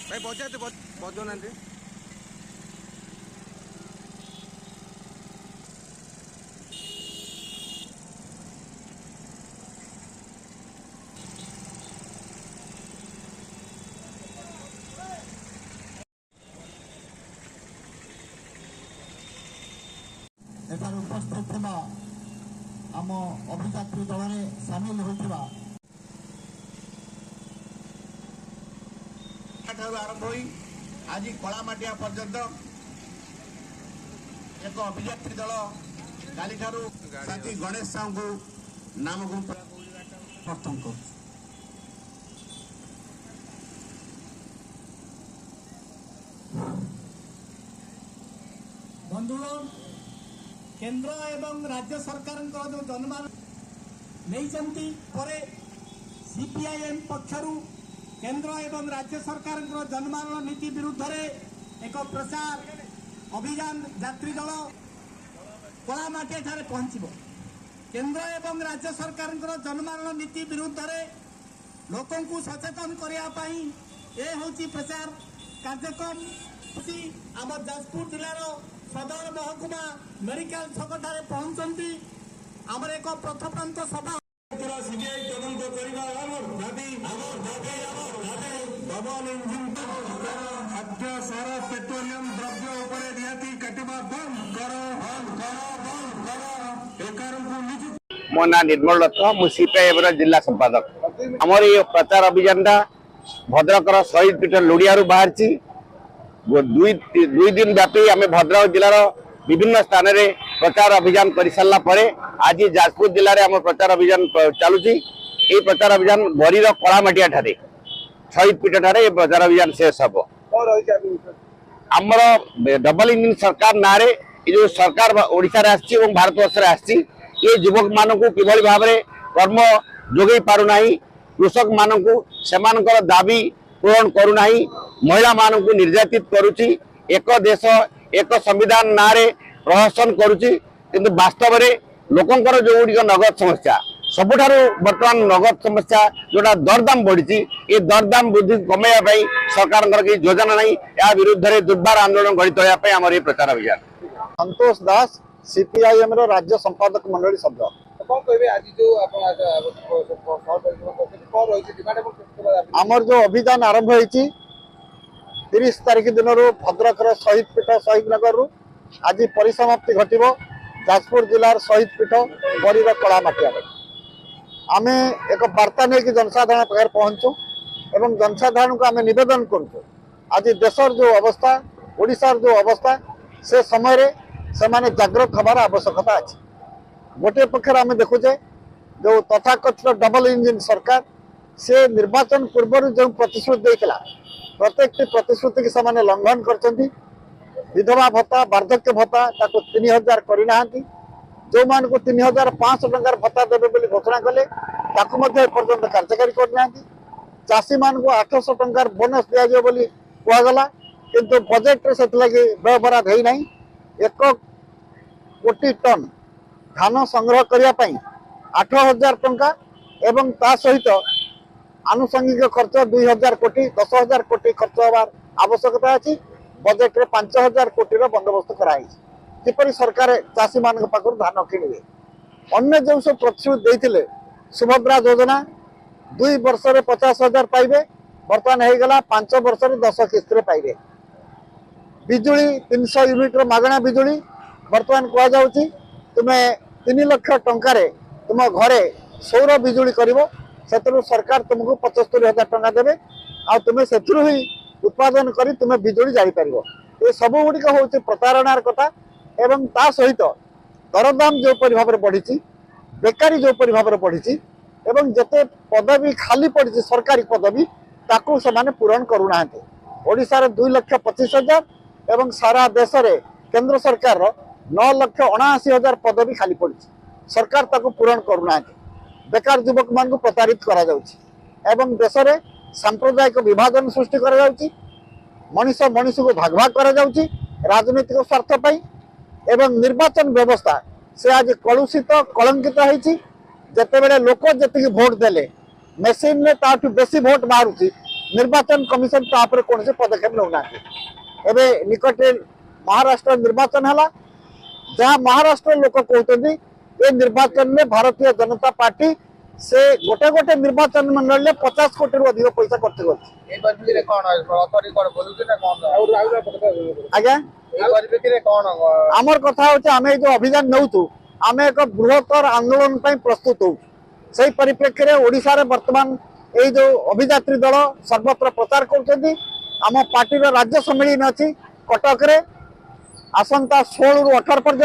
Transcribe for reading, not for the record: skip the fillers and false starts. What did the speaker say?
भाई बजाते बजाना एठार उपस्थित आम अभियात्री दल में सामिल होता आरंभ हो आज कलामाटिया पर्यंत एक अभियात्री दल काली साथी गणेश साहू को नाम को प्रथम कर बंधुगण केंद्र एवं राज्य सरकार जो जनमान नहीं सीपीआईएम पक्षर केंद्र एवं राज्य सरकार जनमान नीति विरुद्ध एक प्रचार अभियान यात्री दल कलामाटिया ठारे पहुंचब। केंद्र एवं राज्य सरकार जनमान नीति विरुद्ध लोकों को सचेतन करने ये हूँ प्रचार कार्यक्रम आम जाजपुर जिलार सदर महकुमा मेडिकल छकठारे पहुंचती आमर एक प्रथप्रांत सभा सीबीआई तदंत करने खाद्य सार पेट्रोलियम द्रव्य उपर रियायती काटिबा बंद करो मो ना निर्मल दत्त मु सीपीआईएम जिला संपादक आमर ये प्रचार अभियान भद्रकर शहीद पीठ लुड़िया बाहर दुई दिन व्यापी आम भद्रक जिलार विभिन्न स्थान में प्रचार अभियान कर सारा पर आज जाजपुर जिले में आम प्रचार अभियान चलुची। ये प्रचार अभियान बरीर कलामाटिया ठारे शहीद पीठ ठारे ये प्रचार अभियान शेष हम आमर डबल इंजिन सरकार ना जो सरकार ओडिशा रे आछि एवं भारतवर्ष रे आछि ये युवक मानक किभली भाव में कर्म जोगई पारुना कृषक मानक सेमानकर दाबी पूरण करूना महिला मानक निर्यातित करुच्ची एक देश एक संविधान ना प्रहसन करुच्ची किंतु वास्तव में लोकंकर जो गुड़िक नगद समस्या सबुठारु बर्तमान नगद समस्या जोटा दरदाम बढ़ी ये दरदाम वृद्धि कमेवा सरकार योजना नहीं या विरुद्ध में दुर्बार आंदोलन गढ़ी तोड़ाई आम ये प्रचार अभियान। संतोष दास सीपीआईएम राज्य संपादक मंडली सभ्य आमर जो अभियान आरंभ होती 30 तारिख दिन भद्रक शहीद पीठ शहीद नगर आज परिसमाप्ति घटव जाजपुर जिलार शहीद पीठ बरीर कलामाटिया आम एक वार्ता नहीं कि जनसाधारण पाखे पहुँचु एवं जनसाधारण को आम नवेदन करूँ आज देशर जो अवस्था ओडिशार जो अवस्था से समय से माने जागृत हमार आवश्यकता अच्छे। गोटे पक्षर आम देखुचे जो तथाकथित डबल इंजिन सरकार से निर्वाचन पूर्व जो प्रतिश्रुति देता प्रत्येक प्रतिश्रुति की से लंघन कर विधवा भत्ता वार्धक्य भत्ता 3000 करना जो मान को 3500 टंकार भत्ता देवे घोषणा कले एपर्तंत कार्यकारी करना चाषी मान को 800 टंकार बोनस दिज्व कहगला किंतु बजेट से व्यय बराद होना 1 कोटी टन धान संग्रह करने 8000 टंका एवं ता सहित आनुषंगिक खर्च 2000 कोटी 10,000 कोटी खर्च होवार आवश्यकता अच्छी। बजेट रे 5000 कोटी बंदोबस्त कराई किपरि सरकार चाषी मान पाखर धान किणवे अन्य जो सब प्रतिश्रुति देते सुभद्रा योजना 2 वर्ष में 50,000 पाइबे बर्तमान हो गला 5 वर्ष में 10 किस्त पाइबे बिजुली 300 यूनिट मागणा बिजुली बर्तमान कहुच्छी तुम्हें 3 लाख टंकार तुम घरे सौर बिजुली कर सरकार तुमको 75,000 टंका देवे आ तुम्हें से ही उत्पादन कर तुम्हें बिजुली जारी पार ये सब गुड़िक हूँ प्रतारणार कथा एवं ता सहित दरदाम जो भाव में बढ़ी बेकारी जो भाव में बढ़ी एवं जिते पदवी खाली पड़ी सरकारी पदवी ताकू से पूरण करूना ओडिशा 2,25,000 एवं सारा देश में केंद्र सरकार 9,79,000 पदवी खाली पड़ी सरकार ताकू पूरण करूना बेकार युवक मान प्रतारित करा एवं देश में सांप्रदायिक विभाजन सृष्टि करा मनीष मनीष को भाग भाग करा राजनीतिक स्वार्थ एवं निर्वाचन व्यवस्था से आज कलुषित कलंकित होती ଯେତେବେଳେ ଲୋକ ଯେତିକି ଭୋଟ ଦେଲେ ମେସିନରେ ତାଠୁ ବେଶୀ ଭୋଟ ବାହାରୁଛି ନିର୍ବାଚନ କମିଶନ ତା ଉପରେ କୌଣସି ପଦକ୍ଷେପ ନେଉନାହାନ୍ତି। ଏବେ ନିକଟରେ ମହାରାଷ୍ଟ୍ର ନିର୍ବାଚନ ହେଲା, ଯାହା ମହାରାଷ୍ଟ୍ର ଲୋକ କହୁଛନ୍ତି ଏ ନିର୍ବାଚନରେ ଭାରତୀୟ ଜନତା ପାର୍ଟି से गोटे गोटे निर्वाचन मंडल में 50 कोटी अधिक पैसा खर्च कर आमर कथा आम जो अभियान नौ आम एक बृहत्तर आंदोलन प्रस्तुत हो परिप्रेक्षी में ओडिशा रे वर्तमान ये जो अभियात्री दल सर्वत्र प्रचार करम पार्टी राज्य सम्मेलन अच्छी कटक आसंता 16 ରୁ 18 पर्यंत